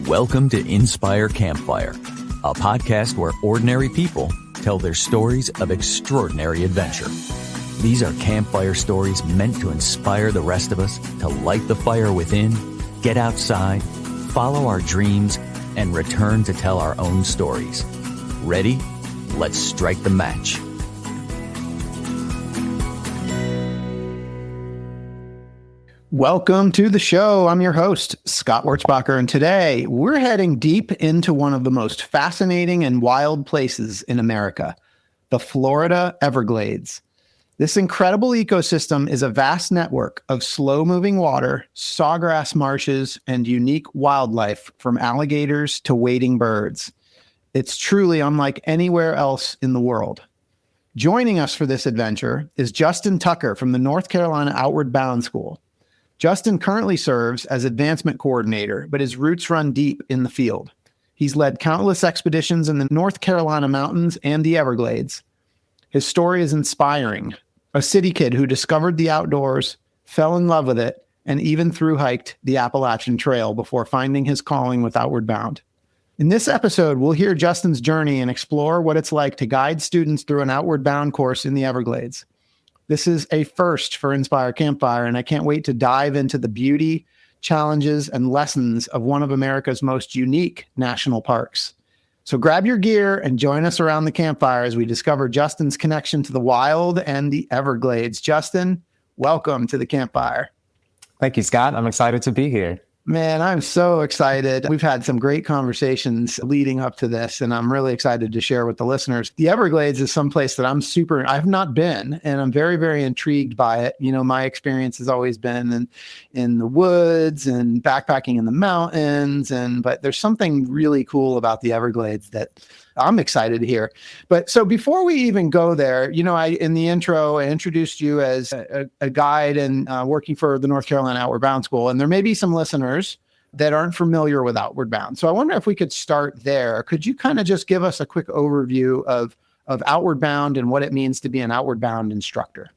Welcome to Inspire Campfire, a podcast where ordinary people tell their stories of extraordinary adventure. These are campfire stories meant to inspire the rest of us to light the fire within, get outside, follow our dreams, and return to tell our own stories. Ready? Let's strike the match. Welcome to the show. I'm your host, Scott Wurzbacher, and today we're heading deep into one of the most fascinating and wild places in America, the Florida Everglades. This incredible ecosystem is a vast network of slow-moving water, sawgrass marshes, and unique wildlife from alligators to wading birds. It's truly unlike anywhere else in the world. Joining us for this adventure is Justin Tucker from the North Carolina Outward Bound School. Justin currently serves as advancement coordinator, but his roots run deep in the field. He's led countless expeditions in the North Carolina mountains and the Everglades. His story is inspiring. A city kid who discovered the outdoors, fell in love with it, and even thru-hiked the Appalachian Trail before finding his calling with Outward Bound. In this episode, we'll hear Justin's journey and explore what it's like to guide students through an Outward Bound course in the Everglades. This is a first for Inspire Campfire, and I can't wait to dive into the beauty, challenges, and lessons of one of America's most unique national parks. So grab your gear and join us around the campfire as we discover Justin's connection to the wild and the Everglades. Justin, welcome to the campfire. Thank you, Scott. I'm excited to be here. Man, I'm so excited. We've had some great conversations leading up to this, and I'm really excited to share with the listeners. The Everglades is someplace that I've not been, and I'm very, very intrigued by it. You know, my experience has always been in the woods and backpacking in the mountains, but there's something really cool about the Everglades that I'm excited to hear. But so before we even go there, you know, in the intro, I introduced you as a guide and working for the North Carolina Outward Bound School. And there may be some listeners that aren't familiar with Outward Bound. So I wonder if we could start there. Could you kind of just give us a quick overview of Outward Bound and what it means to be an Outward Bound instructor?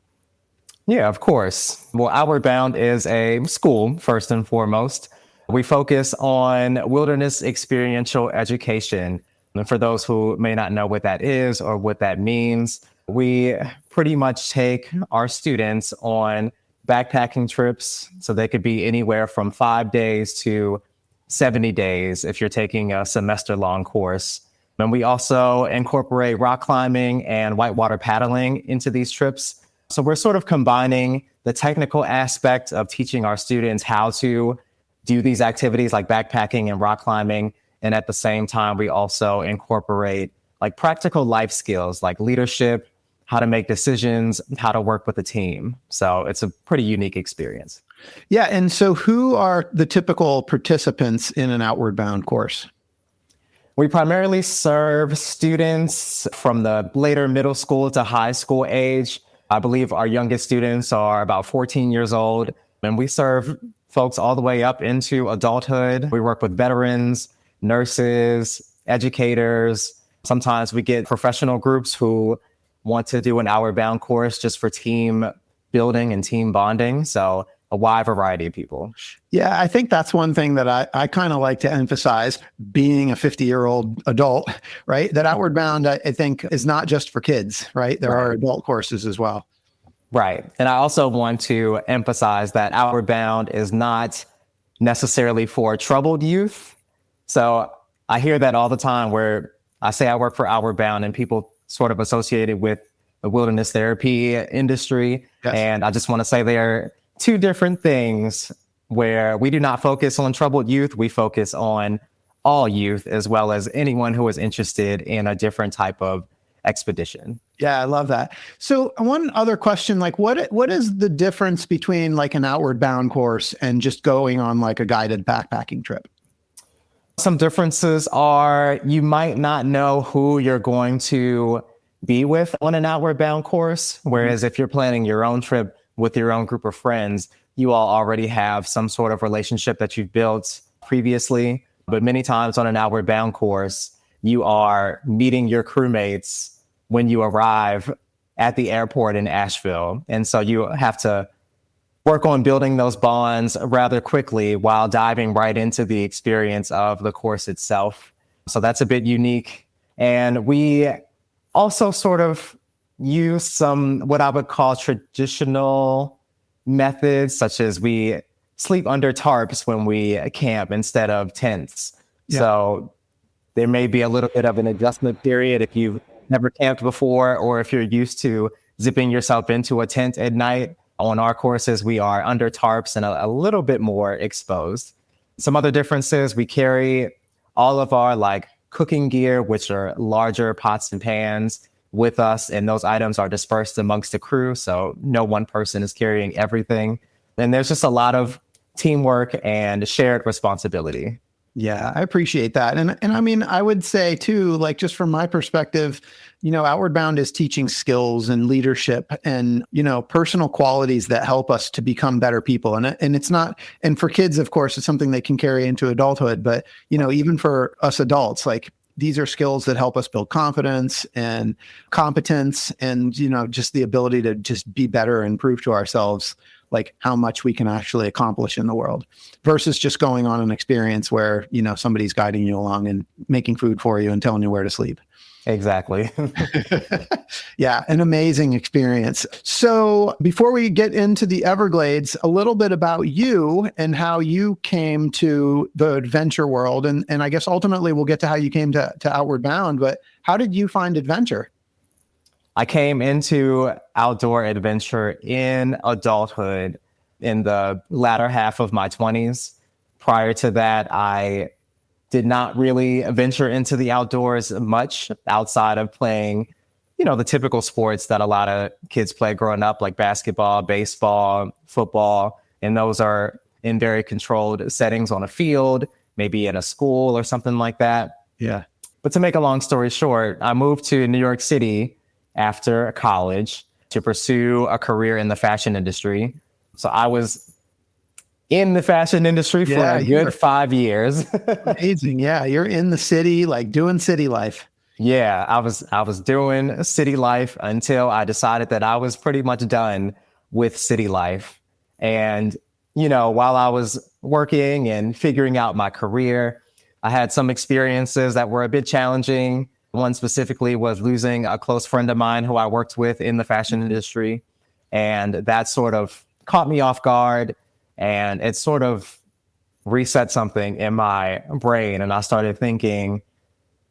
Yeah, of course. Well, Outward Bound is a school, first and foremost. We focus on wilderness experiential education. And for those who may not know what that is or what that means, we pretty much take our students on backpacking trips. So they could be anywhere from 5 days to 70 days if you're taking a semester-long course. And we also incorporate rock climbing and whitewater paddling into these trips. So we're sort of combining the technical aspect of teaching our students how to do these activities like backpacking and rock climbing. And at the same time, we also incorporate like practical life skills like leadership, how to make decisions, how to work with a team. So it's a pretty unique experience. Yeah. And so who are the typical participants in an Outward Bound course? We primarily serve students from the later middle school to high school age. I believe our youngest students are about 14 years old, and we serve folks all the way up into adulthood. We work with veterans, nurses, educators. Sometimes we get professional groups who want to do an Outward Bound course just for team building and team bonding. So a wide variety of people. Yeah, I think that's one thing that I kind of like to emphasize, being a 50-year-old adult, right? That Outward Bound, I think, is not just for kids, right? There are adult courses as well. Right. And I also want to emphasize that Outward Bound is not necessarily for troubled youth. So I hear that all the time where I say I work for Outward Bound and people sort of associate it with the wilderness therapy industry. Yes. And I just want to say there are two different things where we do not focus on troubled youth. We focus on all youth as well as anyone who is interested in a different type of expedition. Yeah, I love that. So one other question, like what is the difference between like an Outward Bound course and just going on like a guided backpacking trip? Some differences are you might not know who you're going to be with on an Outward Bound course, whereas if you're planning your own trip with your own group of friends, you all already have some sort of relationship that you've built previously. But many times on an Outward Bound course, you are meeting your crewmates when you arrive at the airport in Asheville. And so you have to work on building those bonds rather quickly while diving right into the experience of the course itself. So that's a bit unique. And we also sort of use some what I would call traditional methods, such as we sleep under tarps when we camp instead of tents. Yeah. So there may be a little bit of an adjustment period if you've never camped before, or if you're used to zipping yourself into a tent at night. On our courses, we are under tarps and a little bit more exposed. Some other differences, we carry all of our like cooking gear, which are larger pots and pans, with us, and those items are dispersed amongst the crew, so no one person is carrying everything. And there's just a lot of teamwork and shared responsibility. Yeah, I appreciate that. And I mean, I would say too, like just from my perspective, Outward Bound is teaching skills and leadership and, personal qualities that help us to become better people. And it's not, and for kids, of course, it's something they can carry into adulthood. But, even for us adults, like these are skills that help us build confidence and competence and, just the ability to just be better and prove to ourselves like how much we can actually accomplish in the world versus just going on an experience where, somebody's guiding you along and making food for you and telling you where to sleep. Exactly. Yeah, an amazing experience. So before we get into the Everglades, a little bit about you and how you came to the adventure world. And I guess ultimately we'll get to how you came to Outward Bound, but how did you find adventure? I came into outdoor adventure in adulthood in the latter half of my 20s. Prior to that, I did not really venture into the outdoors much outside of playing, the typical sports that a lot of kids play growing up, like basketball, baseball, football. And those are in very controlled settings on a field, maybe in a school or something like that. Yeah. But to make a long story short, I moved to New York City after college to pursue a career in the fashion industry. So I was in the fashion industry for a good 5 years. Amazing. Yeah. You're in the city, like doing city life. Yeah, I was doing city life until I decided that I was pretty much done with city life. And, while I was working and figuring out my career, I had some experiences that were a bit challenging. One specifically was losing a close friend of mine who I worked with in the fashion industry. And that sort of caught me off guard, and it sort of reset something in my brain. And I started thinking,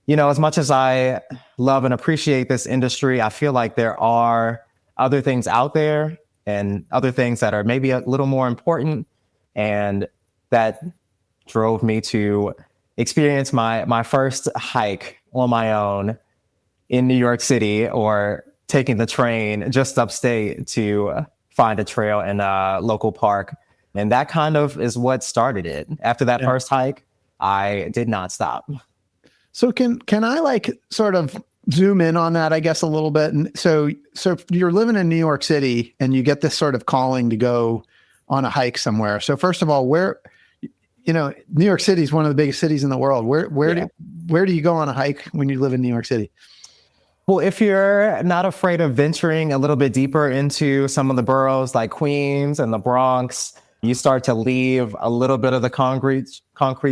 as much as I love and appreciate this industry, I feel like there are other things out there and other things that are maybe a little more important. And that drove me to experience my first hike on my own in New York City, or taking the train just upstate to find a trail in a local park. And that kind of is what started it. After that first hike, I did not stop. So can I like sort of zoom in on that, I guess, a little bit? And so you're living in New York City and you get this sort of calling to go on a hike somewhere. So first of all, New York City is one of the biggest cities in the world. Where do you go on a hike when you live in New York City? Well, if you're not afraid of venturing a little bit deeper into some of the boroughs like Queens and the Bronx, you start to leave a little bit of the concrete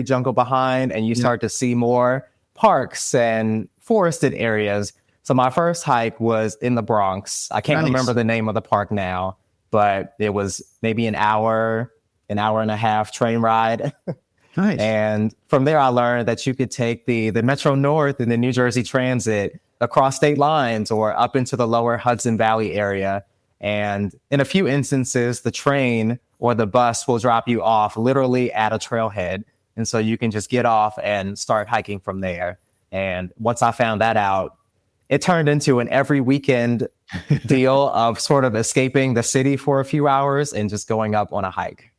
jungle behind, and you start to see more parks and forested areas. So my first hike was in the Bronx. I can't remember the name of the park now, but it was maybe an hour and a half train ride. Nice. And from there, I learned that you could take the Metro North and the New Jersey Transit across state lines or up into the lower Hudson Valley area. And in a few instances, the train or the bus will drop you off literally at a trailhead. And so you can just get off and start hiking from there. And once I found that out, it turned into an every weekend deal of sort of escaping the city for a few hours and just going up on a hike.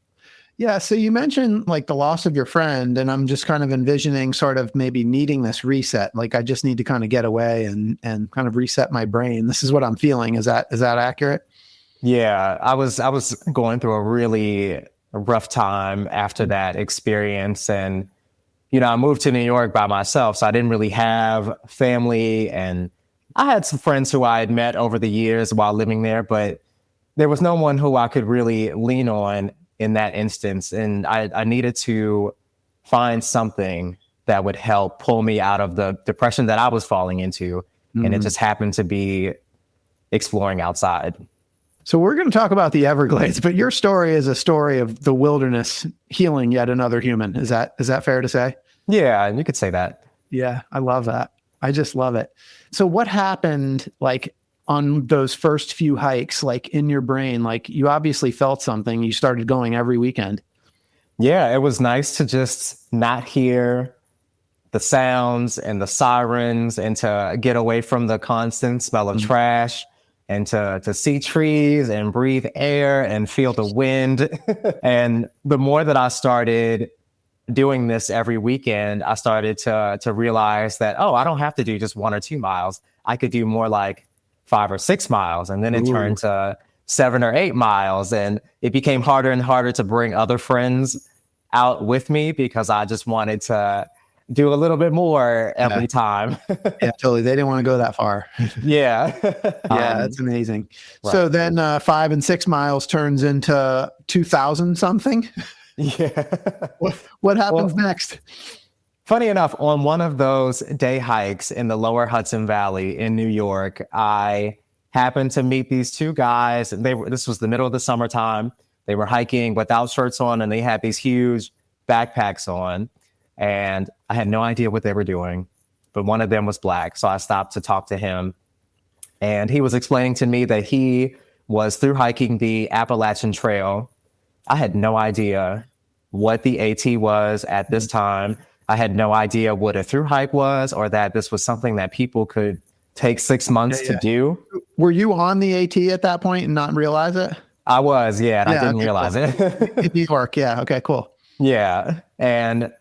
Yeah. So you mentioned like the loss of your friend, and I'm just kind of envisioning sort of maybe needing this reset. Like I just need to kind of get away and kind of reset my brain. This is what I'm feeling. Is that accurate? Yeah, I was going through a really rough time after that experience. And, I moved to New York by myself, so I didn't really have family. And I had some friends who I had met over the years while living there, but there was no one who I could really lean on in that instance. And I needed to find something that would help pull me out of the depression that I was falling into. And it just happened to be exploring outside. So we're going to talk about the Everglades, but your story is a story of the wilderness healing yet another human. Is that fair to say? Yeah, you could say that. Yeah, I love that. I just love it. So what happened like on those first few hikes, like in your brain? Like you obviously felt something. You started going every weekend. Yeah, it was nice to just not hear the sounds and the sirens and to get away from the constant smell of trash and to see trees and breathe air and feel the wind. And the more that I started doing this every weekend, I started to realize that, oh, I don't have to do just 1 or 2 miles. I could do more like 5 or 6 miles. And then it turned to 7 or 8 miles. And it became harder and harder to bring other friends out with me because I just wanted to do a little bit more every time. Yeah, totally. They didn't want to go that far. Yeah. That's amazing. Right. So then 5 and 6 miles turns into 2,000 something. Yeah. What happens next? Funny enough, on one of those day hikes in the lower Hudson Valley in New York, I happened to meet these 2 guys. This was the middle of the summertime. They were hiking without shirts on, and they had these huge backpacks on. And I had no idea what they were doing, but one of them was Black. So I stopped to talk to him. And he was explaining to me that he was through hiking the Appalachian Trail. I had no idea what the AT was at this time. I had no idea what a through hike was or that this was something that people could take 6 months to do. Were you on the AT at that point and not realize it? I was, yeah, and I didn't realize it. In New York, yeah. Okay, cool. Yeah. And,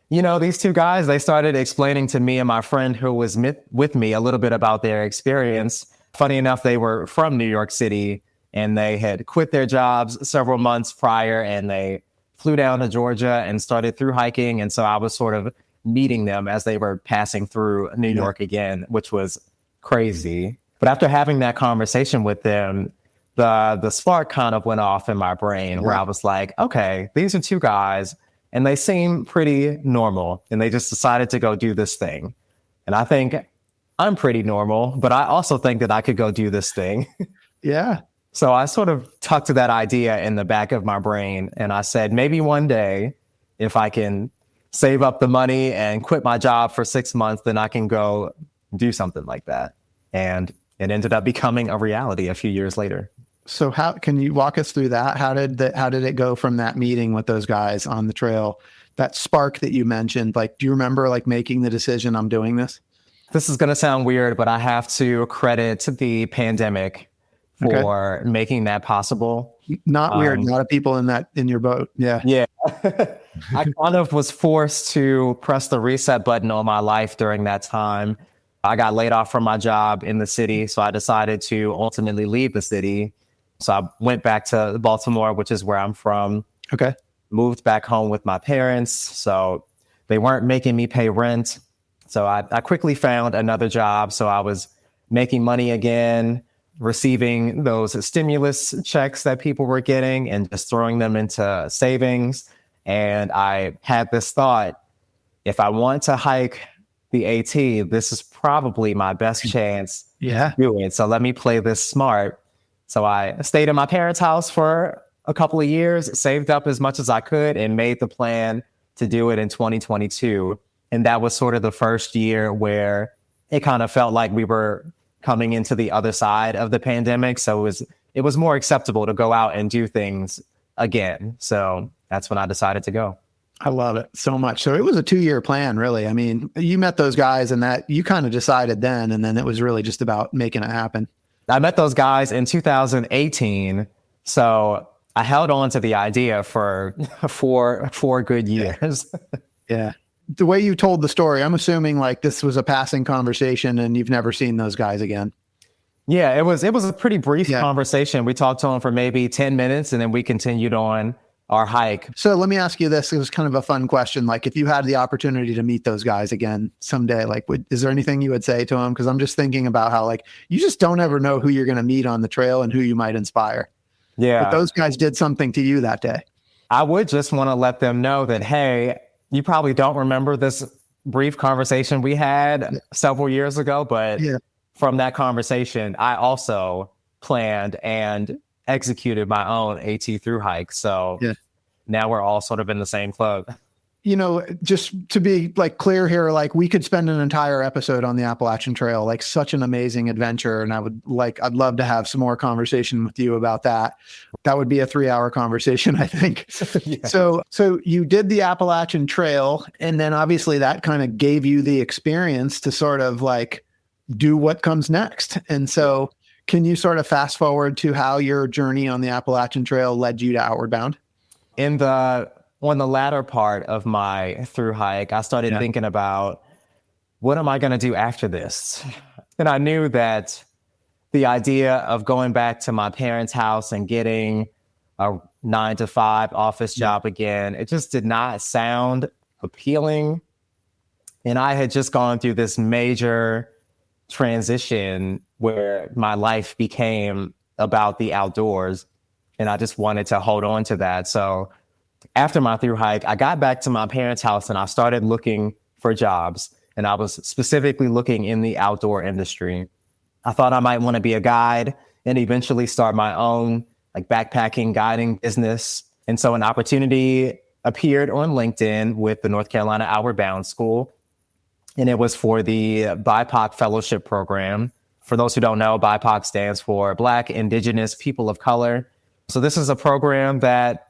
you know, these 2 guys, they started explaining to me and my friend who was with me a little bit about their experience. Funny enough, they were from New York City and they had quit their jobs several months prior and they flew down to Georgia and started through hiking. And so I was sort of meeting them as they were passing through New York again, which was crazy. But after having that conversation with them, the spark kind of went off in my brain where I was like, okay, these are 2 guys and they seem pretty normal and they just decided to go do this thing. And I think I'm pretty normal, but I also think that I could go do this thing. Yeah. So I sort of tucked that idea in the back of my brain and I said, maybe one day if I can save up the money and quit my job for 6 months, then I can go do something like that. And it ended up becoming a reality a few years later. So how can you walk us through that? How did it go from that meeting with those guys on the trail, that spark that you mentioned? Like, do you remember like making the decision, I'm doing this? This is going to sound weird, but I have to credit the pandemic for making that possible. Not weird. A lot of people in your boat. Yeah. Yeah. I kind of was forced to press the reset button on my life during that time. I got laid off from my job in the city. So I decided to ultimately leave the city. So I went back to Baltimore, which is where I'm from. Okay. Moved back home with my parents. So they weren't making me pay rent. So I quickly found another job. So I was making money again, receiving those stimulus checks that people were getting and just throwing them into savings. And I had this thought, if I want to hike the AT, this is probably my best chance to do it. So let me play this smart. So I stayed in my parents' house for a couple of years, saved up as much as I could, and made the plan to do it in 2022. And that was sort of the first year where it kind of felt like we were coming into the other side of the pandemic. So it was more acceptable to go out and do things again. So that's when I decided to go. I love it so much. So it was a 2-year plan, really. I mean, you met those guys and that you kind of decided then, and then it was really just about making it happen. I met those guys in 2018. So I held on to the idea for four good years. Yeah. The way you told the story, I'm assuming like this was a passing conversation and you've never seen those guys again. Yeah, it was a pretty brief conversation. We talked to them for maybe 10 minutes and then we continued on our hike. So let me ask you this. It was kind of a fun question. Like if you had the opportunity to meet those guys again someday, like is there anything you would say to them? Because I'm just thinking about how like you just don't ever know who you're going to meet on the trail and who you might inspire. But those guys did something to you that day. I would just want to let them know that, hey, you probably don't remember this brief conversation we had several years ago, but from that conversation, I also planned and executed my own AT through hike. So now we're all sort of in the same club. You know, just to be like clear here, like we could spend an entire episode on the Appalachian Trail, like such an amazing adventure. And I'd love to have some more conversation with you about that. That would be a 3-hour conversation, I think. So you did the Appalachian Trail, and then obviously that kind of gave you the experience to sort of like do what comes next. And so can you sort of fast forward to how your journey on the Appalachian Trail led you to Outward Bound? On the latter part of my through hike, I started thinking about, what am I going to do after this? And I knew that the idea of going back to my parents' house and getting a 9-to-5 office job again, it just did not sound appealing. And I had just gone through this major transition where my life became about the outdoors, and I just wanted to hold on to that. So after my through hike, I got back to my parents' house and I started looking for jobs. And I was specifically looking in the outdoor industry. I thought I might want to be a guide and eventually start my own like backpacking guiding business. And so an opportunity appeared on LinkedIn with the North Carolina Outward Bound School. And it was for the BIPOC Fellowship Program. For those who don't know, BIPOC stands for Black, Indigenous, People of Color. So this is a program that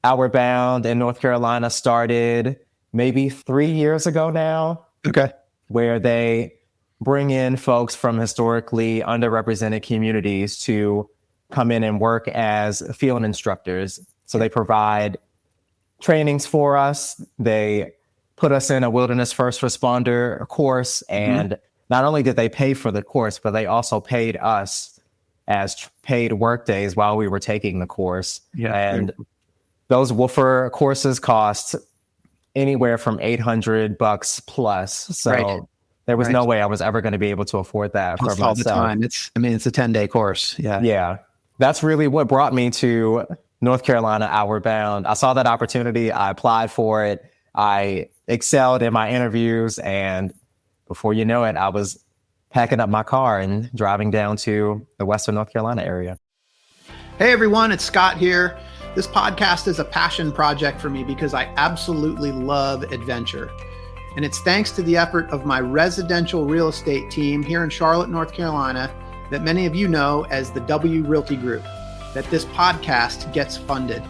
Outward Bound in North Carolina started maybe 3 years ago now. Okay. Where they bring in folks from historically underrepresented communities to come in and work as field instructors. So they provide trainings for us. They put us in a wilderness first responder course. And not only did they pay for the course, but they also paid us as paid work days while we were taking the course. And those woofer courses cost anywhere from $800 plus. So there was no way I was ever going to be able to afford that for myself. All the time. It's a 10-day course. Yeah. That's really what brought me to North Carolina Outward Bound. I saw that opportunity. I applied for it. I excelled in my interviews. And before you know it, I was packing up my car and driving down to the Western North Carolina area. Hey, everyone. It's Scott here. This podcast is a passion project for me because I absolutely love adventure. And it's thanks to the effort of my residential real estate team here in Charlotte, North Carolina, that many of you know as the W Realty Group, that this podcast gets funded.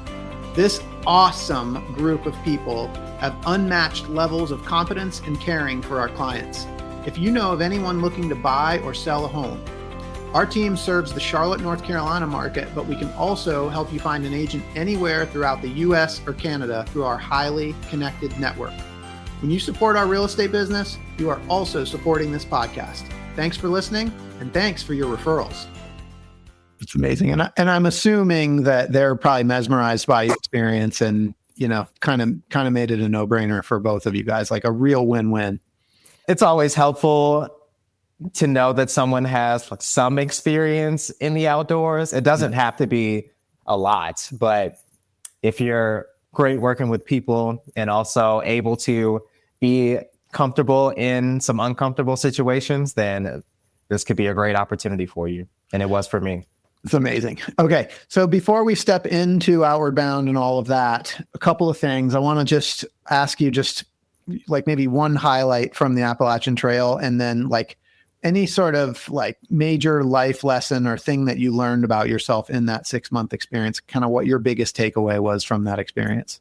This awesome group of people have unmatched levels of competence and caring for our clients. If you know of anyone looking to buy or sell a home, our team serves the Charlotte, North Carolina market, but we can also help you find an agent anywhere throughout the US or Canada through our highly connected network. When you support our real estate business, you are also supporting this podcast. Thanks for listening, and thanks for your referrals. It's amazing. And I'm assuming that they're probably mesmerized by your experience and, you know, kind of made it a no-brainer for both of you guys, like a real win-win. It's always helpful to know that someone has like some experience in the outdoors. It doesn't have to be a lot, but if you're great working with people and also able to be comfortable in some uncomfortable situations, then this could be a great opportunity for you. And it was for me. It's amazing. Okay. So before we step into Outward Bound and all of that, a couple of things. I want to just ask you just like maybe one highlight from the Appalachian Trail, and then like any sort of like major life lesson or thing that you learned about yourself in that 6-month experience, kind of what your biggest takeaway was from that experience.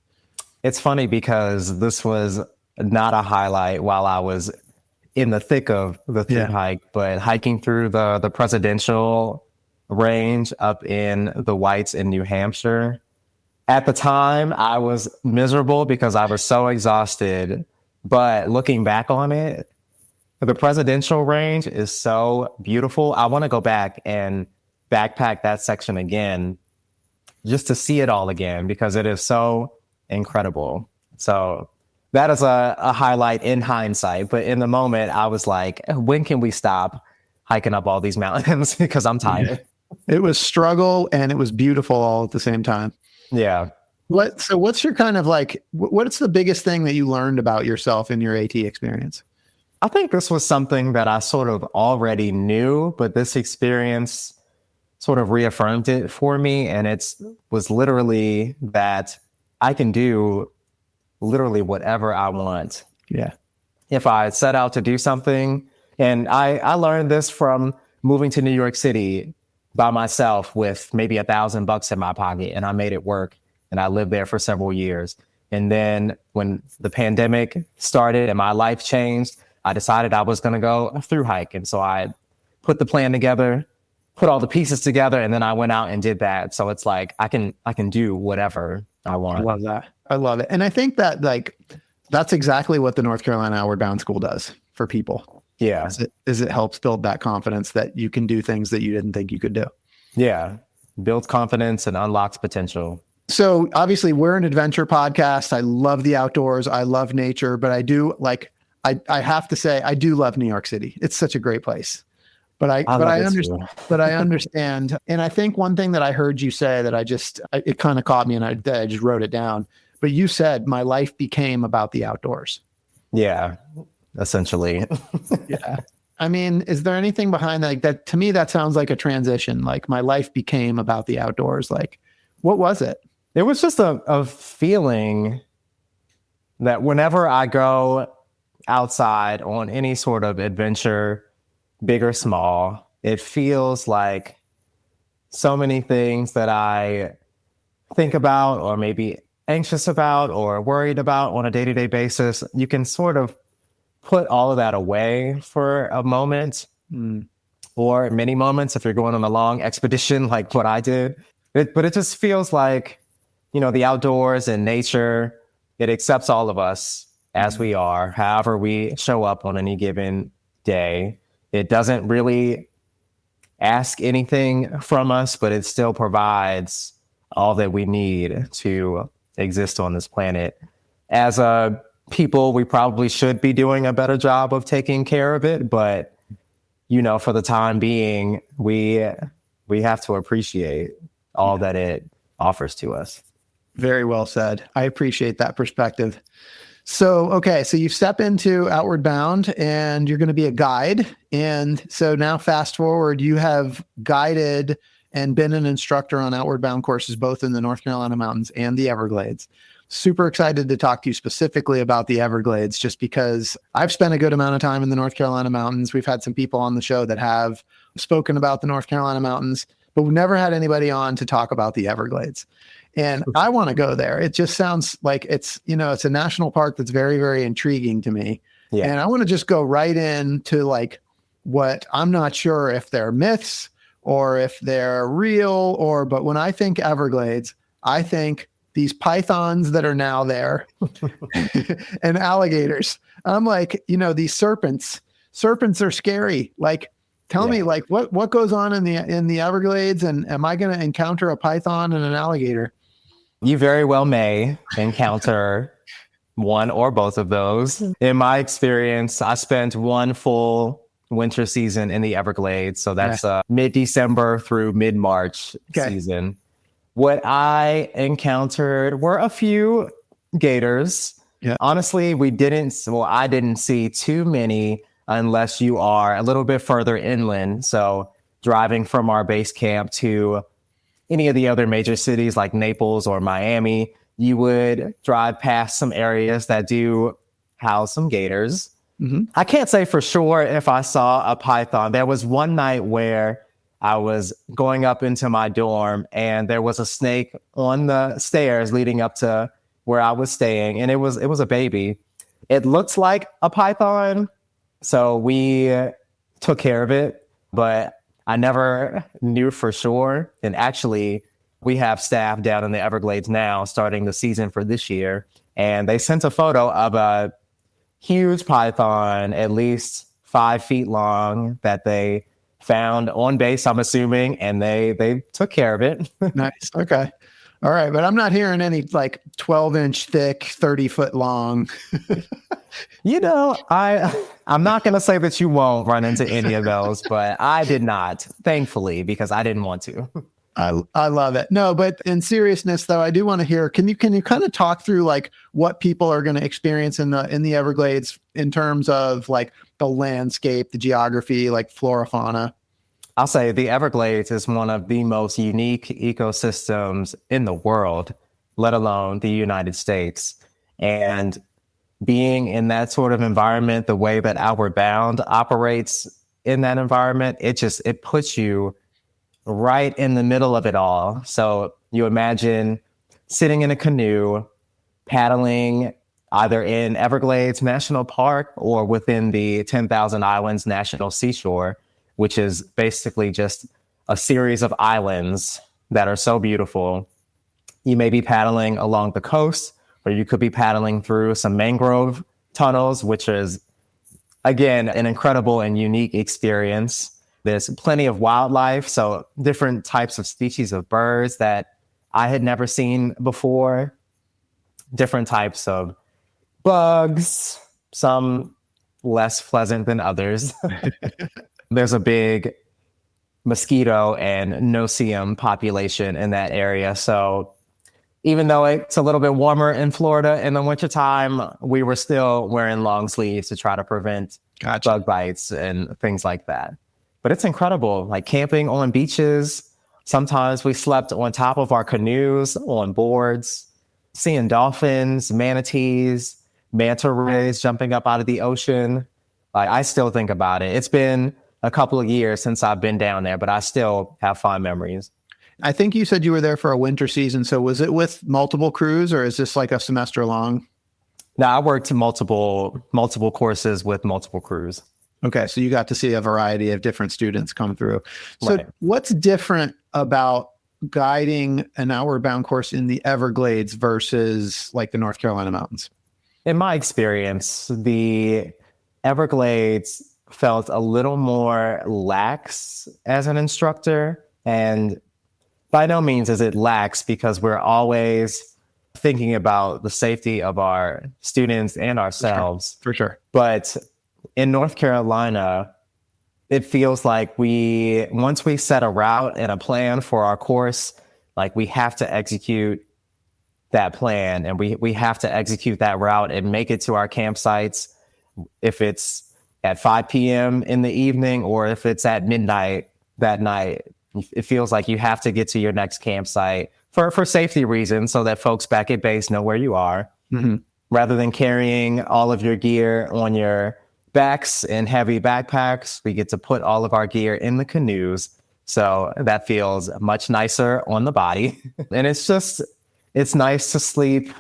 It's funny because this was not a highlight while I was in the thick of the through hike, but hiking through the presidential range up in the Whites in New Hampshire. At the time, I was miserable because I was so exhausted. But looking back on it, the presidential range is so beautiful. I want to go back and backpack that section again just to see it all again because it is so incredible. So that is a highlight in hindsight. But in the moment, I was like, when can we stop hiking up all these mountains? Because I'm tired. It was struggle and it was beautiful all at the same time. Yeah. So what's your kind of like, what's the biggest thing that you learned about yourself in your AT experience? I think this was something that I sort of already knew, but this experience sort of reaffirmed it for me. And was literally that I can do literally whatever I want. Yeah. If I set out to do something, and I learned this from moving to New York City by myself with maybe $1,000 in my pocket, and I made it work. And I lived there for several years. And then when the pandemic started and my life changed, I decided I was going to go through hike. And so I put the plan together, put all the pieces together, and then I went out and did that. So it's like I can do whatever I want. I love that. I love it. And I think that that's exactly what the North Carolina Outward Bound School does for people. Yeah. Is it helps build that confidence that you can do things that you didn't think you could do. Yeah. Builds confidence and unlocks potential. So obviously we're an adventure podcast. I love the outdoors. I love nature, but I do I have to say, I do love New York City. It's such a great place, but I understand, but I understand. And I think one thing that I heard you say that it kind of caught me and I just wrote it down, but you said my life became about the outdoors. Yeah, essentially. Yeah. I mean, is there anything behind that? Like that, to me, that sounds like a transition. Like my life became about the outdoors. Like, what was it? It was just a feeling that whenever I go outside on any sort of adventure, big or small, it feels like so many things that I think about or maybe anxious about or worried about on a day-to-day basis, you can sort of put all of that away for a moment or many moments if you're going on a long expedition like what I did. But it just feels like, the outdoors and nature, it accepts all of us as we are, however we show up on any given day. It doesn't really ask anything from us, but it still provides all that we need to exist on this planet. As a people, we probably should be doing a better job of taking care of it, but for the time being, we have to appreciate all that it offers to us. Very well said. I appreciate that perspective. So, okay. So you step into Outward Bound and you're going to be a guide. And so now fast forward, you have guided and been an instructor on Outward Bound courses, both in the North Carolina mountains and the Everglades. Super excited to talk to you specifically about the Everglades, just because I've spent a good amount of time in the North Carolina mountains. We've had some people on the show that have spoken about the North Carolina mountains, but we've never had anybody on to talk about the Everglades. And I want to go there. It just sounds like it's a national park that's very, very intriguing to me. Yeah. And I want to just go right into what I'm not sure if they're myths or if they're real but when I think Everglades, I think these pythons that are now there and alligators. I'm like, these serpents are scary. Like, tell me what goes on in the Everglades, and am I going to encounter a python and an alligator? You very well may encounter one or both of those. In my experience, I spent one full winter season in the Everglades. So that's mid-December through mid-March season. What I encountered were a few gators. Yeah. Honestly, I didn't see too many unless you are a little bit further inland. So driving from our base camp to any of the other major cities like Naples or Miami, you would drive past some areas that do house some gators. Mm-hmm. I can't say for sure if I saw a python. There was one night where I was going up into my dorm and there was a snake on the stairs leading up to where I was staying, and it was a baby. It looked like a python, so we took care of it, but I never knew for sure. And actually, we have staff down in the Everglades now starting the season for this year, and they sent a photo of a huge python, at least 5 feet long, that they found on base, I'm assuming, and they took care of it. Nice. Okay. All right, but I'm not hearing any like 12-inch thick, 30-foot long. I'm not going to say that you won't run into any of those, but I did not, thankfully, because I didn't want to. I love it. No, but in seriousness though, I do want to hear, can you kind of talk through like what people are going to experience in the Everglades in terms of like the landscape, the geography, like flora, fauna? I'll say the Everglades is one of the most unique ecosystems in the world, let alone the United States. And being in that sort of environment, the way that Outward Bound operates in that environment, it puts you right in the middle of it all. So you imagine sitting in a canoe, paddling either in Everglades National Park or within the 10,000 Islands National Seashore, which is basically just a series of islands that are so beautiful. You may be paddling along the coast, or you could be paddling through some mangrove tunnels, which is, again, an incredible and unique experience. There's plenty of wildlife, so different types of species of birds that I had never seen before, different types of bugs, some less pleasant than others. There's a big mosquito and no-see-um population in that area. So even though it's a little bit warmer in Florida in the wintertime, we were still wearing long sleeves to try to prevent bug bites and things like that. But it's incredible, like camping on beaches. Sometimes we slept on top of our canoes, on boards, seeing dolphins, manatees, manta rays jumping up out of the ocean. Like, I still think about it. It's been a couple of years since I've been down there, but I still have fond memories. I think you said you were there for a winter season. So was it with multiple crews or is this like a semester long? No, I worked multiple courses with multiple crews. Okay. So you got to see a variety of different students come through. So Right. What's different about guiding an Outward Bound course in the Everglades versus like the North Carolina mountains? In my experience, the Everglades felt a little more lax as an instructor. And by no means is it lax, because we're always thinking about the safety of our students and ourselves. For sure. But in North Carolina, it feels like once we set a route and a plan for our course, like we have to execute that plan, and we have to execute that route and make it to our campsites. If it's at 5 p.m. in the evening or if it's at midnight that night, it feels like you have to get to your next campsite for safety reasons, so that folks back at base know where you are, rather than carrying all of your gear on your backs in heavy backpacks. We get to put all of our gear in the canoes. So that feels much nicer on the body. And it's nice to sleep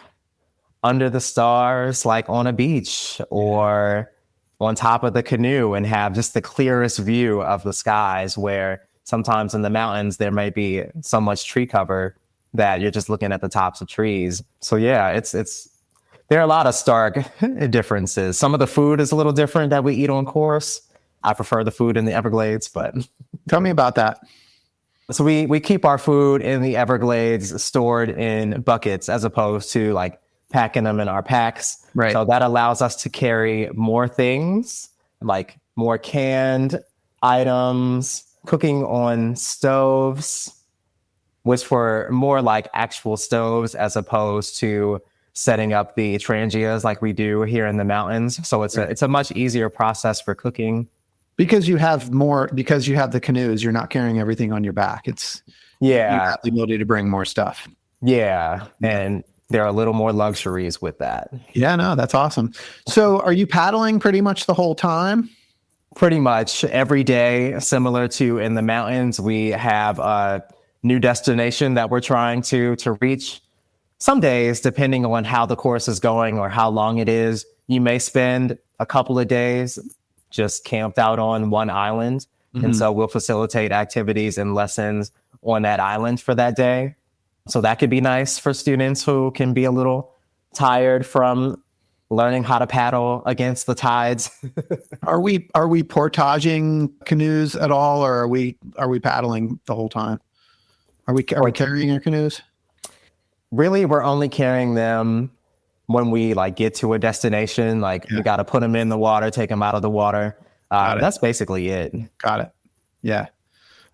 under the stars, like on a beach or on top of the canoe, and have just the clearest view of the skies, where sometimes in the mountains there may be so much tree cover that you're just looking at the tops of trees. So yeah, there are a lot of stark differences. Some of the food is a little different that we eat on course. I prefer the food in the Everglades, but tell me about that. So we keep our food in the Everglades stored in buckets, as opposed to like packing them in our packs. Right. So that allows us to carry more things, like more canned items, cooking on stoves, which were more like actual stoves as opposed to setting up the trangias like we do here in the mountains. So it's a much easier process for cooking. Because you have the canoes, you're not carrying everything on your back. You have the ability to bring more stuff. Yeah. And there are a little more luxuries with that. Yeah, no, that's awesome. So are you paddling pretty much the whole time? Pretty much every day. Similar to in the mountains, we have a new destination that we're trying to reach. Some days, depending on how the course is going or how long it is, you may spend a couple of days just camped out on one island. And so we'll facilitate activities and lessons on that island for that day. So that could be nice for students who can be a little tired from learning how to paddle against the tides. Are we portaging canoes at all, or are we paddling the whole time? Are we carrying our canoes? Really, we're only carrying them when we like get to a destination. Like we got to put them in the water, take them out of the water. That's basically it. Got it. Yeah.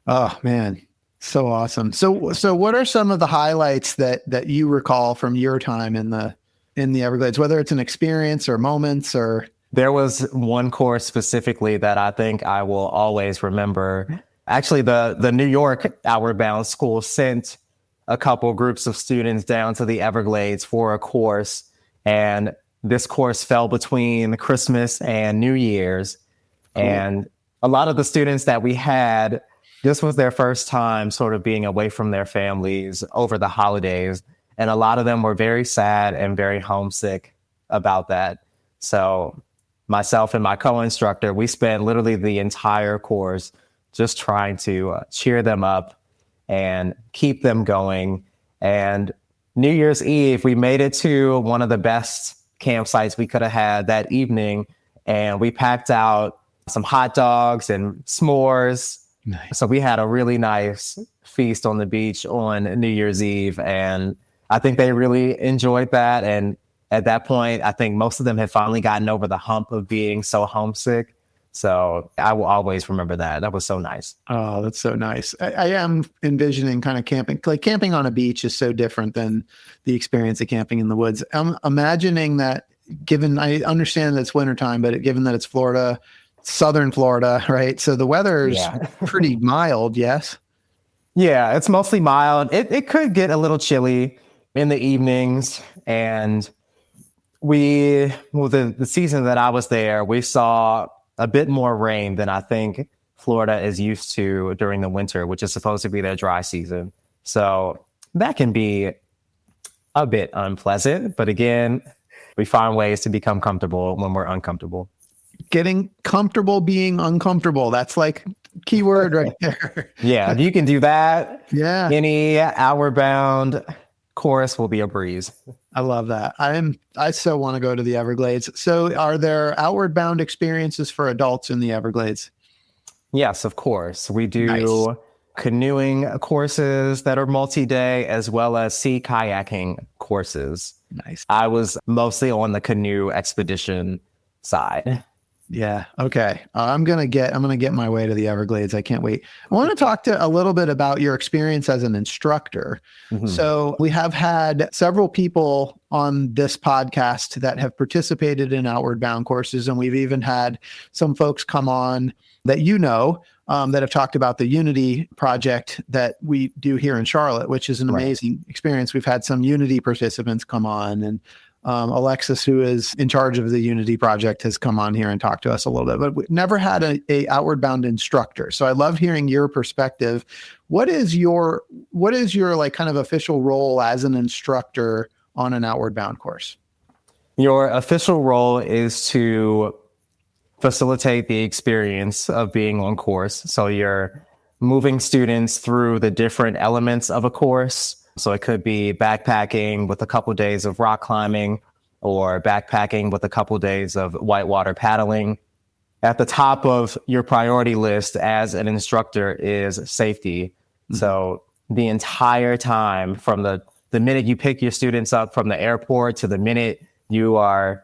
Oh man, so awesome. So what are some of the highlights that you recall from your time in the Everglades, whether it's an experience or moments or? There was one course specifically that I think I will always remember. Actually, the New York Outward Bound school sent a couple groups of students down to the Everglades for a course. And this course fell between Christmas and New Year's. Cool. And a lot of the students that we had, this was their first time sort of being away from their families over the holidays. And a lot of them were very sad and very homesick about that. So myself and my co-instructor, we spent literally the entire course just trying to cheer them up and keep them going. And New Year's Eve, we made it to one of the best campsites we could have had that evening. And we packed out some hot dogs and s'mores. Nice. So we had a really nice feast on the beach on New Year's Eve. And I think they really enjoyed that. And at that point, I think most of them had finally gotten over the hump of being so homesick. So I will always remember that. That was so nice. Oh, that's so nice. I am envisioning kind of camping. Like camping on a beach is so different than the experience of camping in the woods. I'm imagining that given, I understand that it's wintertime, but given that it's Florida, southern Florida, right? So the weather is pretty mild, yes? Yeah, it's mostly mild. It could get a little chilly in the evenings. And the season that I was there, we saw a bit more rain than I think Florida is used to during the winter, which is supposed to be their dry season. So that can be a bit unpleasant. But again, we find ways to become comfortable when we're uncomfortable. Getting comfortable being uncomfortable. That's like keyword right there. Yeah, if you can do that, any Outward Bound course will be a breeze. I love that. I so want to go to the Everglades. So are there Outward Bound experiences for adults in the Everglades? Yes, of course. We do canoeing courses that are multi-day as well as sea kayaking courses. Nice. I was mostly on the canoe expedition side. Yeah. Okay. I'm gonna get my way to the Everglades. I can't wait. I want to talk to a little bit about your experience as an instructor. Mm-hmm. So we have had several people on this podcast that have participated in Outward Bound courses, and we've even had some folks come on that that have talked about the Unity project that we do here in Charlotte, which is an amazing experience. We've had some Unity participants come on, and Alexis, who is in charge of the Unity project, has come on here and talked to us a little bit, but we've never had a Outward Bound instructor. So I love hearing your perspective. What is your like kind of official role as an instructor on an Outward Bound course? Your official role is to facilitate the experience of being on course. So you're moving students through the different elements of a course. So it could be backpacking with a couple of days of rock climbing or backpacking with a couple of days of whitewater paddling. At the top of your priority list as an instructor is safety. Mm-hmm. So the entire time from the minute you pick your students up from the airport to the minute you are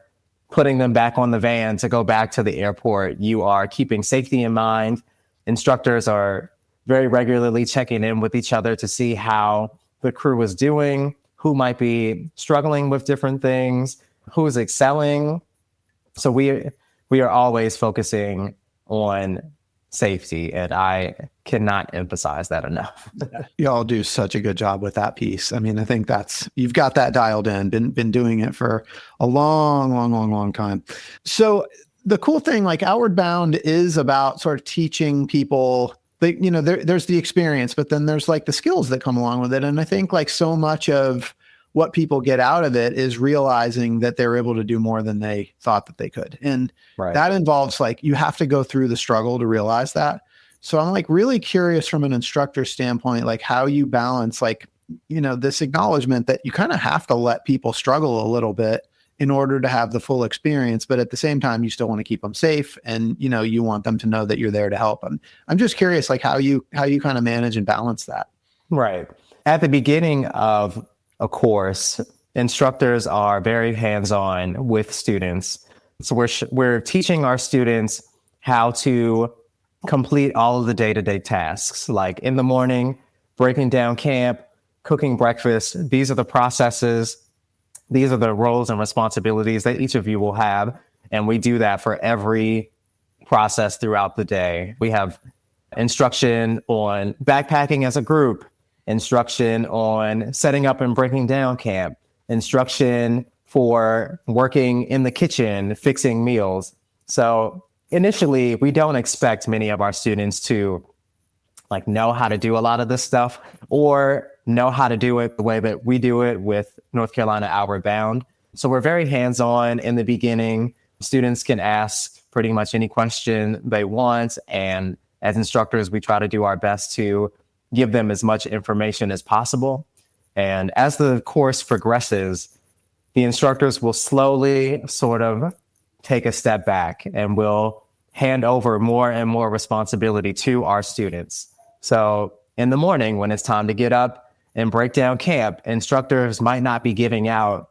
putting them back on the van to go back to the airport, you are keeping safety in mind. Instructors are very regularly checking in with each other to see how the crew is doing, who might be struggling with different things, who is excelling. So we are always focusing on safety, and I cannot emphasize that enough. Y'all do such a good job with that piece. I mean, I think you've got that dialed in, been doing it for a long time. So the cool thing, like Outward Bound is about sort of teaching people. There's the experience, but then there's like the skills that come along with it. And I think like so much of what people get out of it is realizing that they're able to do more than they thought that they could. And that involves like, you have to go through the struggle to realize that. So I'm like really curious from an instructor standpoint, like how you balance like, this acknowledgement that you kind of have to let people struggle a little bit in order to have the full experience. But at the same time, you still want to keep them safe, and, you want them to know that you're there to help them. I'm just curious, like how you kind of manage and balance that. Right. At the beginning of a course, instructors are very hands-on with students. So we're teaching our students how to complete all of the day-to-day tasks, like in the morning, breaking down camp, cooking breakfast. These are the processes. These are the roles and responsibilities that each of you will have. And we do that for every process throughout the day. We have instruction on backpacking as a group, instruction on setting up and breaking down camp, instruction for working in the kitchen, fixing meals. So initially, we don't expect many of our students to know how to do a lot of this stuff or know how to do it the way that we do it with North Carolina Outward Bound. So we're very hands-on in the beginning. Students can ask pretty much any question they want. And as instructors, we try to do our best to give them as much information as possible. And as the course progresses, the instructors will slowly sort of take a step back and will hand over more and more responsibility to our students. So in the morning, when it's time to get up and break down camp, instructors might not be giving out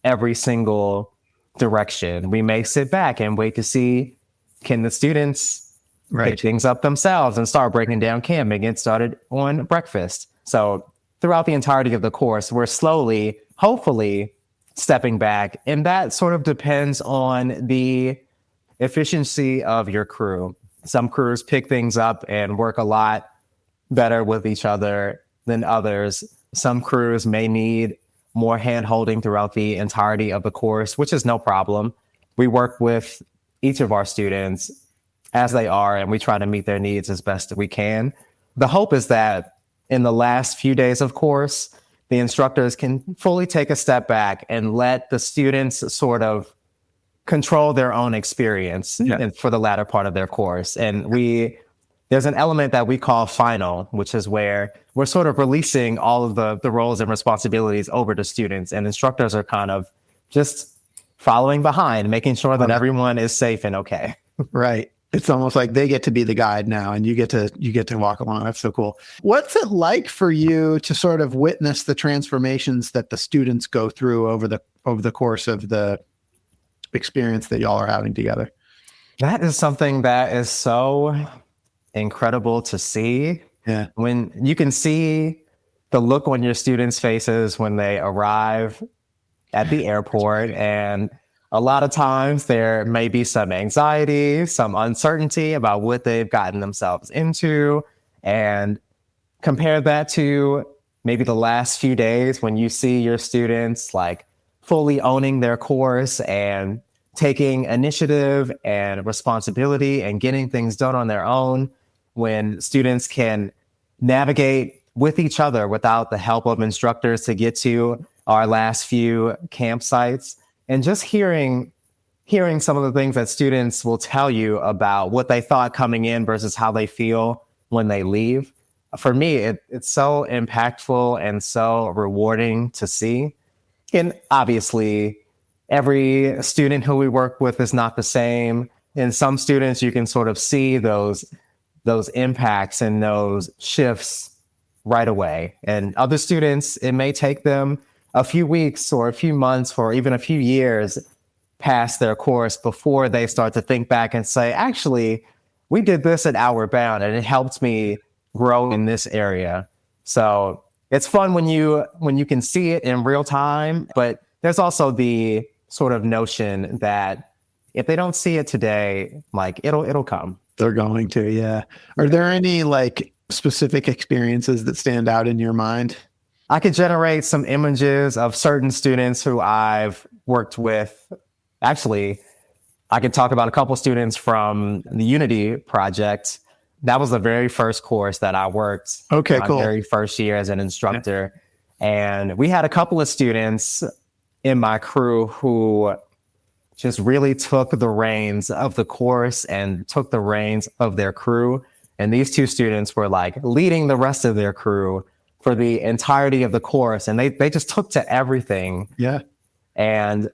every single direction. We may sit back and wait to see, can the students pick things up themselves and start breaking down camp and get started on breakfast. So throughout the entirety of the course, we're slowly, hopefully, stepping back. And that sort of depends on the efficiency of your crew. Some crews pick things up and work a lot better with each other than others. Some crews may need more hand-holding throughout the entirety of the course, which is no problem. We work with each of our students as they are, and we try to meet their needs as best we can. The hope is that in the last few days of course, the instructors can fully take a step back and let the students sort of control their own experience for the latter part of their course. And there's an element that we call final, which is where we're sort of releasing all of the roles and responsibilities over to students, and instructors are kind of just following behind, making sure that everyone is safe and okay. Right. It's almost like they get to be the guide now and you get to walk along. That's so cool. What's it like for you to sort of witness the transformations that the students go through over the course of the experience that y'all are having together? That is something that is so incredible to see. Yeah. When you can see the look on your students' faces when they arrive at the airport, and a lot of times there may be some anxiety, some uncertainty about what they've gotten themselves into, and compare that to maybe the last few days when you see your students fully owning their course and taking initiative and responsibility and getting things done on their own, when students can navigate with each other without the help of instructors to get to our last few campsites. And just hearing some of the things that students will tell you about what they thought coming in versus how they feel when they leave. For me, it's so impactful and so rewarding to see. And obviously, every student who we work with is not the same. In some students, you can sort of see those impacts and those shifts right away. And other students, it may take them a few weeks or a few months or even a few years past their course before they start to think back and say, actually, we did this at Outward Bound and it helped me grow in this area. So it's fun when you can see it in real time, but there's also the sort of notion that if they don't see it today, it'll come. They're going to, yeah. Are there any specific experiences that stand out in your mind? I could generate some images of certain students who I've worked with. Actually, I could talk about a couple students from the Unity project. That was the very first course that I worked. Okay, cool. My very first year as an instructor. Yeah. And we had a couple of students in my crew who just really took the reins of the course and took the reins of their crew. And these two students were leading the rest of their crew for the entirety of the course. And they just took to everything. Yeah. And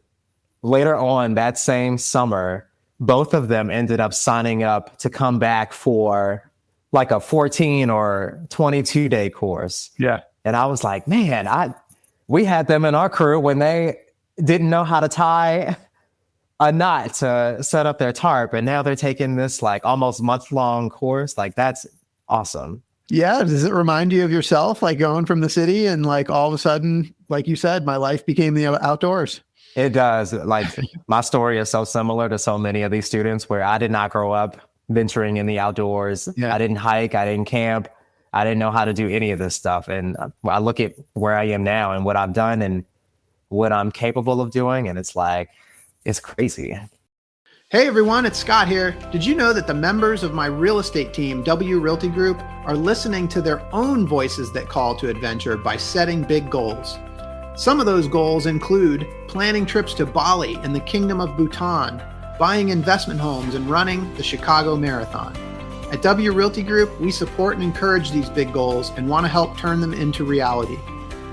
later on that same summer, both of them ended up signing up to come back for a 14 or 22 day course. Yeah. And I was like, man, we had them in our crew when they didn't know how to tie a knot to set up their tarp. And now they're taking this like almost month-long course. Like, that's awesome. Yeah. Does it remind you of yourself, like going from the city and like all of a sudden, like you said, my life became the outdoors? It does. Like, my story is so similar to so many of these students where I did not grow up venturing in the outdoors. Yeah. I didn't hike. I didn't camp. I didn't know how to do any of this stuff. And I look at where I am now and what I've done and what I'm capable of doing. And it's like, it's crazy. Hey everyone, it's Scott here. Did you know that the members of my real estate team, W Realty Group, are listening to their own voices that call to adventure by setting big goals? Some of those goals include planning trips to Bali and the Kingdom of Bhutan, buying investment homes, and running the Chicago Marathon. At W Realty Group, we support and encourage these big goals and want to help turn them into reality.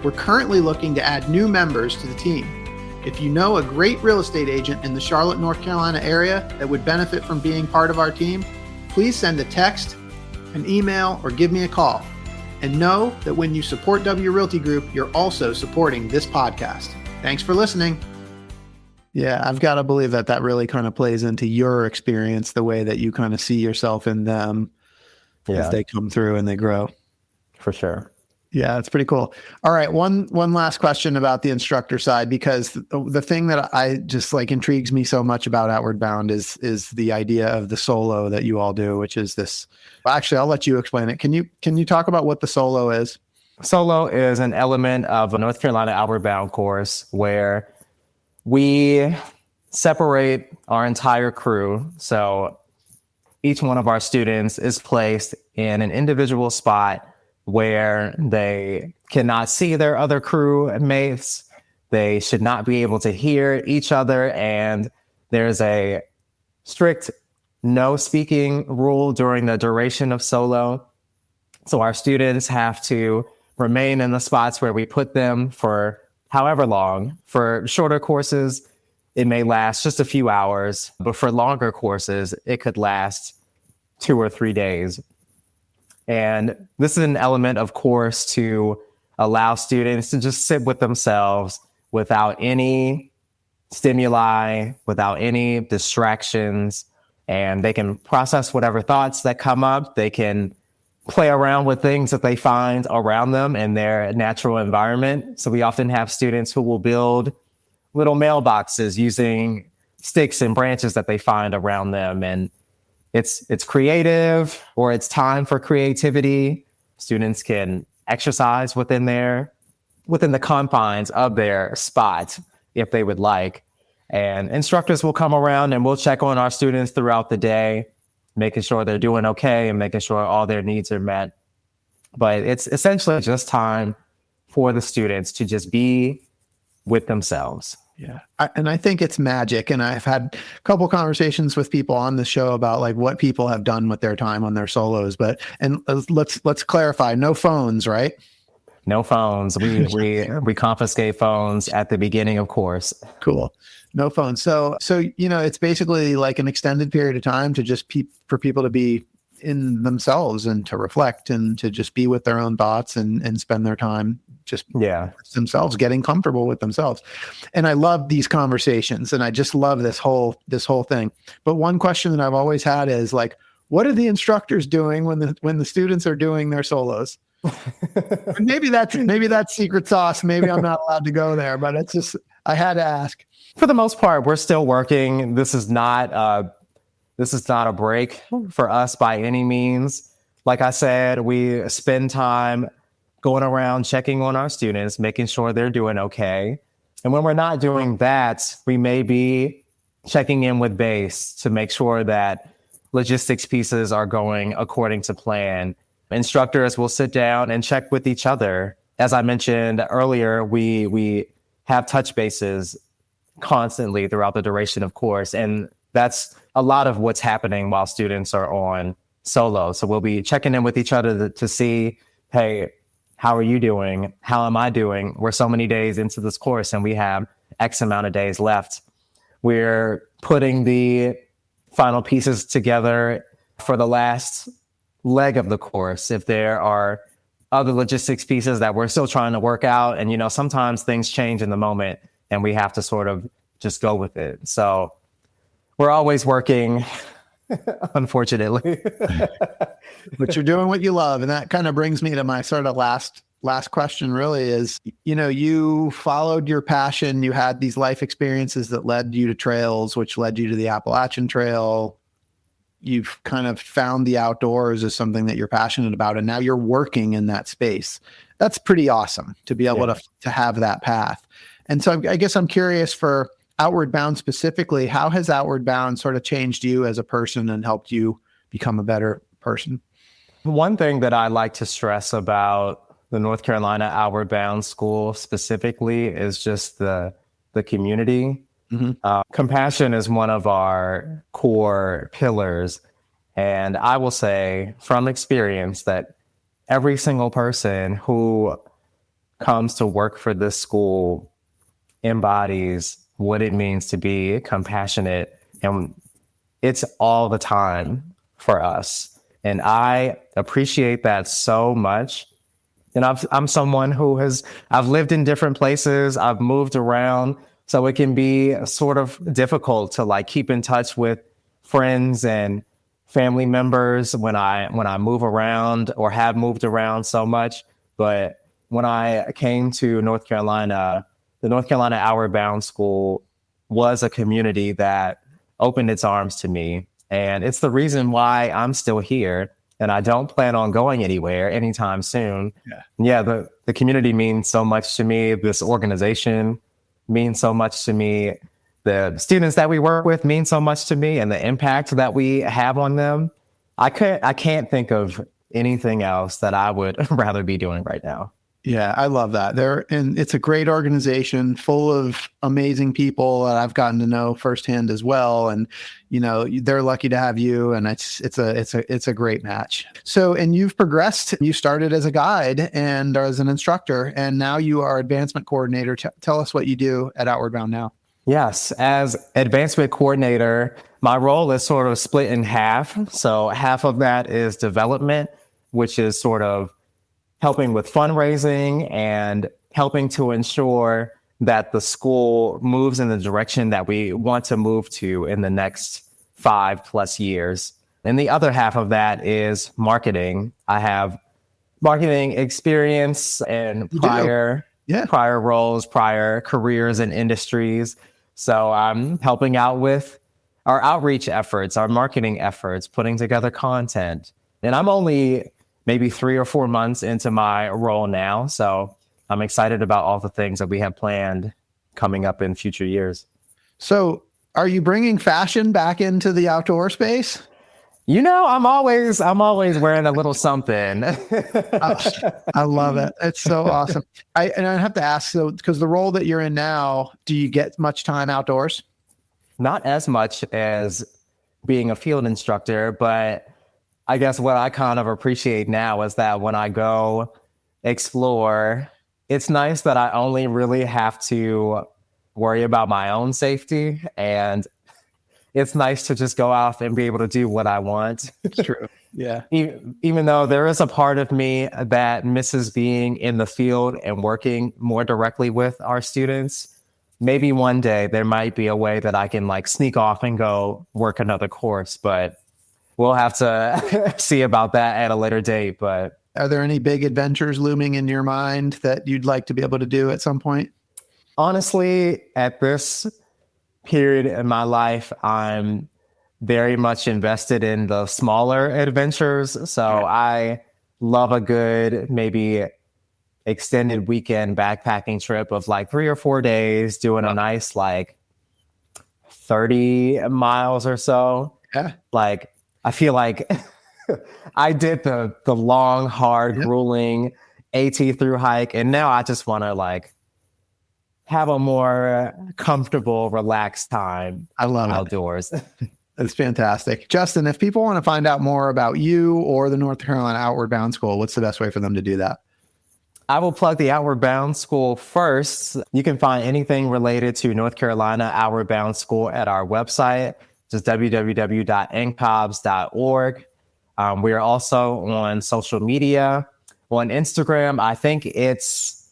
We're currently looking to add new members to the team. If you know a great real estate agent in the Charlotte, North Carolina area that would benefit from being part of our team, please send a text, an email, or give me a call. And know that when you support W Realty Group, you're also supporting this podcast. Thanks for listening. Yeah, I've got to believe that that really kind of plays into your experience, the way that you kind of see yourself in them as they come through and they grow. For sure. Yeah, it's pretty cool. All right, one last question about the instructor side, because the thing that I just like intrigues me so much about Outward Bound is the idea of the solo that you all do, which is this. Actually, I'll let you explain it. Can you talk about what the solo is? Solo is an element of a North Carolina Outward Bound course where we separate our entire crew. So each one of our students is placed in an individual spot where they cannot see their other crew mates. They should not be able to hear each other. And there's a strict no speaking rule during the duration of solo. So our students have to remain in the spots where we put them for however long. For shorter courses, it may last just a few hours, but for longer courses, it could last 2 or 3 days. And this is an element, of course, to allow students to just sit with themselves without any stimuli, without any distractions, and they can process whatever thoughts that come up. They can play around with things that they find around them in their natural environment. So we often have students who will build little mailboxes using sticks and branches that they find around them. And it's creative, or it's time for creativity. Students can exercise within the confines of their spot if they would like. And instructors will come around and we'll check on our students throughout the day, making sure they're doing okay and making sure all their needs are met. But it's essentially just time for the students to just be with themselves. Yeah. And I think it's magic. And I've had a couple conversations with people on the show about like what people have done with their time on their solos. And let's clarify, no phones, right? No phones. We confiscate phones at the beginning, of course. Cool. No phones. So it's basically like an extended period of time to just for people to be in themselves and to reflect and to just be with their own thoughts and spend their time just themselves, getting comfortable with themselves. And I love these conversations, and I just love this whole thing. But one question that I've always had is like, what are the instructors doing when the students are doing their solos? maybe that's secret sauce. Maybe I'm not allowed to go there, but it's just, I had to ask. For the most part, we're still working. This is not a break for us by any means. Like I said, we spend time going around checking on our students, making sure they're doing okay. And when we're not doing that, we may be checking in with base to make sure that logistics pieces are going according to plan. Instructors will sit down and check with each other. As I mentioned earlier, we have touch bases constantly throughout the duration of course. And that's a lot of what's happening while students are on solo. So we'll be checking in with each other to see, hey, how are you doing? How am I doing? We're so many days into this course and we have X amount of days left. We're putting the final pieces together for the last leg of the course. If there are other logistics pieces that we're still trying to work out. And, sometimes things change in the moment and we have to sort of just go with it. So we're always working, unfortunately. But you're doing what you love. And that kind of brings me to my sort of last question really is, you followed your passion. You had these life experiences that led you to trails, which led you to the Appalachian Trail. You've kind of found the outdoors as something that you're passionate about. And now you're working in that space. That's pretty awesome to be able to have that path. And so I guess I'm curious for Outward Bound specifically, how has Outward Bound sort of changed you as a person and helped you become a better person? One thing that I like to stress about the North Carolina Outward Bound School specifically is just the community. Mm-hmm. Compassion is one of our core pillars. And I will say from experience that every single person who comes to work for this school embodies what it means to be compassionate. And it's all the time for us. And I appreciate that so much. And I'm someone who I've lived in different places. I've moved around. So it can be sort of difficult to keep in touch with friends and family members when I move around or have moved around so much. But when I came to North Carolina, the North Carolina Outward Bound School was a community that opened its arms to me. And it's the reason why I'm still here. And I don't plan on going anywhere anytime soon. The community means so much to me. This organization means so much to me. The students that we work with mean so much to me, and the impact that we have on them. I can't think of anything else that I would rather be doing right now. Yeah, I love that. It's a great organization full of amazing people that I've gotten to know firsthand as well. And, they're lucky to have you, and it's a great match. So, and you've progressed. You started as a guide and as an instructor, and now you are advancement coordinator. Tell us what you do at Outward Bound now. Yes, as advancement coordinator, my role is sort of split in half. So half of that is development, which is sort of helping with fundraising and helping to ensure that the school moves in the direction that we want to move to in the next 5+ years. And the other half of that is marketing. I have marketing experience in prior roles, prior careers and industries. So I'm helping out with our outreach efforts, our marketing efforts, putting together content. And I'm only maybe 3 or 4 months into my role now. So I'm excited about all the things that we have planned coming up in future years. So are you bringing fashion back into the outdoor space? I'm always wearing a little something. I love it. It's so awesome. I have to ask, so because the role that you're in now, do you get much time outdoors? Not as much as being a field instructor, but I guess what I kind of appreciate now is that when I go explore, it's nice that I only really have to worry about my own safety. And it's nice to just go out and be able to do what I want. It's true. Yeah. Even though there is a part of me that misses being in the field and working more directly with our students, maybe one day there might be a way that I can sneak off and go work another course, but we'll have to see about that at a later date. But are there any big adventures looming in your mind that you'd like to be able to do at some point? Honestly, at this period in my life, I'm very much invested in the smaller adventures. So I love a good, maybe extended weekend backpacking trip of 3 or 4 days, doing a nice 30 miles or so. Yeah. I feel like I did the long, hard, grueling AT through hike. And now I just want to have a more comfortable, relaxed time. I love outdoors. That's fantastic. Justin, if people want to find out more about you or the North Carolina Outward Bound School, what's the best way for them to do that? I will plug the Outward Bound School first. You can find anything related to North Carolina Outward Bound School at our website, just www.ncobs.org. We are also on social media. On Instagram, I think it's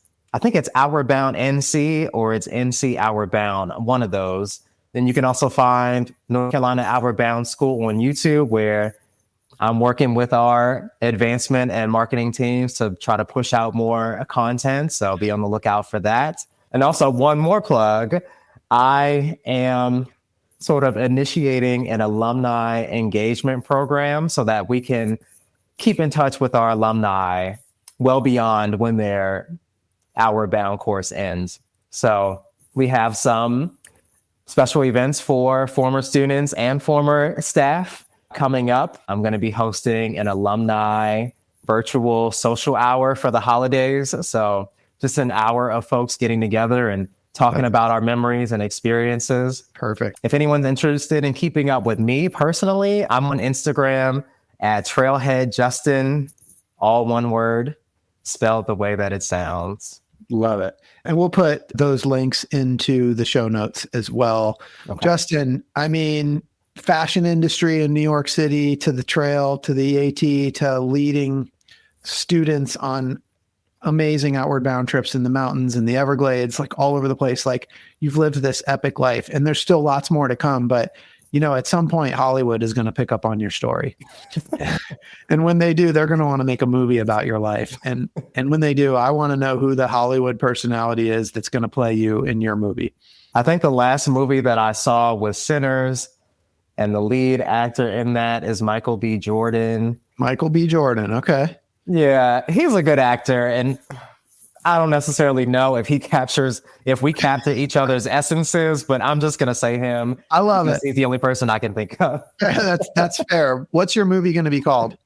Outward Bound NC, or it's NC Outward Bound, one of those. Then you can also find North Carolina Outward Bound School on YouTube, where I'm working with our advancement and marketing teams to try to push out more content. So be on the lookout for that. And also, one more plug, I am sort of initiating an alumni engagement program so that we can keep in touch with our alumni well beyond when their Outward Bound course ends. So we have some special events for former students and former staff coming up. I'm going to be hosting an alumni virtual social hour for the holidays. So just an hour of folks getting together and talking about our memories and experiences. Perfect. If anyone's interested in keeping up with me personally, I'm on Instagram at trailhead Justin, all one word, spelled the way that it sounds. Love it. And we'll put those links into the show notes as well. Okay. Justin, I mean, fashion industry in New York City, to the trail, to the AT, to leading students on amazing outward bound trips in the mountains and the Everglades, like all over the place. Like, you've lived this epic life, and there's still lots more to come. But, you know, at some point, Hollywood is going to pick up on your story. And when they do, they're going to want to make a movie about your life. And when they do, I want to know who the Hollywood personality is that's going to play you in your movie. I think the last movie that I saw was Sinners, and the lead actor in that is Michael B. Jordan. Michael B. Jordan. Okay. Yeah, he's a good actor, and I don't necessarily know if we capture each other's essences, but I'm just going to say him. I love it. He's the only person I can think of. That's fair. What's your movie going to be called?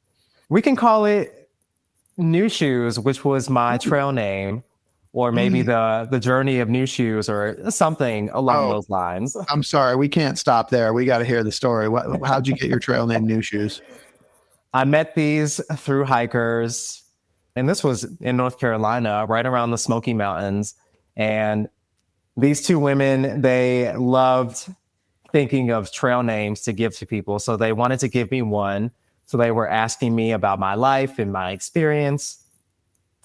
We can call it New Shoes, which was my trail name, or maybe the Journey of New Shoes, or something along those lines. I'm sorry, we can't stop there. We got to hear the story. How'd you get your trail name New Shoes? I met these through hikers, and this was in North Carolina, right around the Smoky Mountains. And these two women, they loved thinking of trail names to give to people. So they wanted to give me one. So they were asking me about my life and my experience.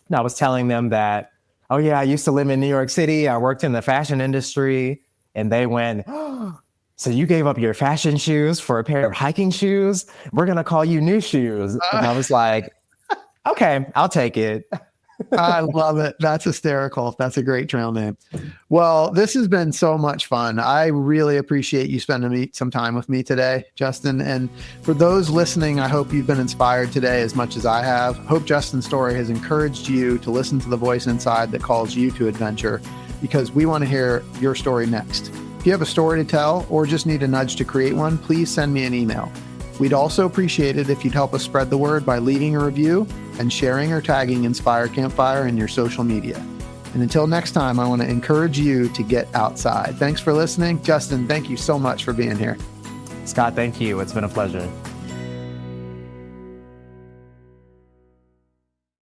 And I was telling them that, oh yeah, I used to live in New York City. I worked in the fashion industry. And they went, oh, so you gave up your fashion shoes for a pair of hiking shoes? We're going to call you New Shoes. And I was like, okay, I'll take it. I love it. That's hysterical. That's a great trail name. Well, this has been so much fun. I really appreciate you spending some time with me today, Justin. And for those listening, I hope you've been inspired today as much as I have. Hope Justin's story has encouraged you to listen to the voice inside that calls you to adventure, because we want to hear your story next. If you have a story to tell or just need a nudge to create one, please send me an email. We'd also appreciate it if you'd help us spread the word by leaving a review and sharing or tagging Inspire Campfire in your social media. And until next time, I want to encourage you to get outside. Thanks for listening. Justin, thank you so much for being here. Scott, thank you. It's been a pleasure.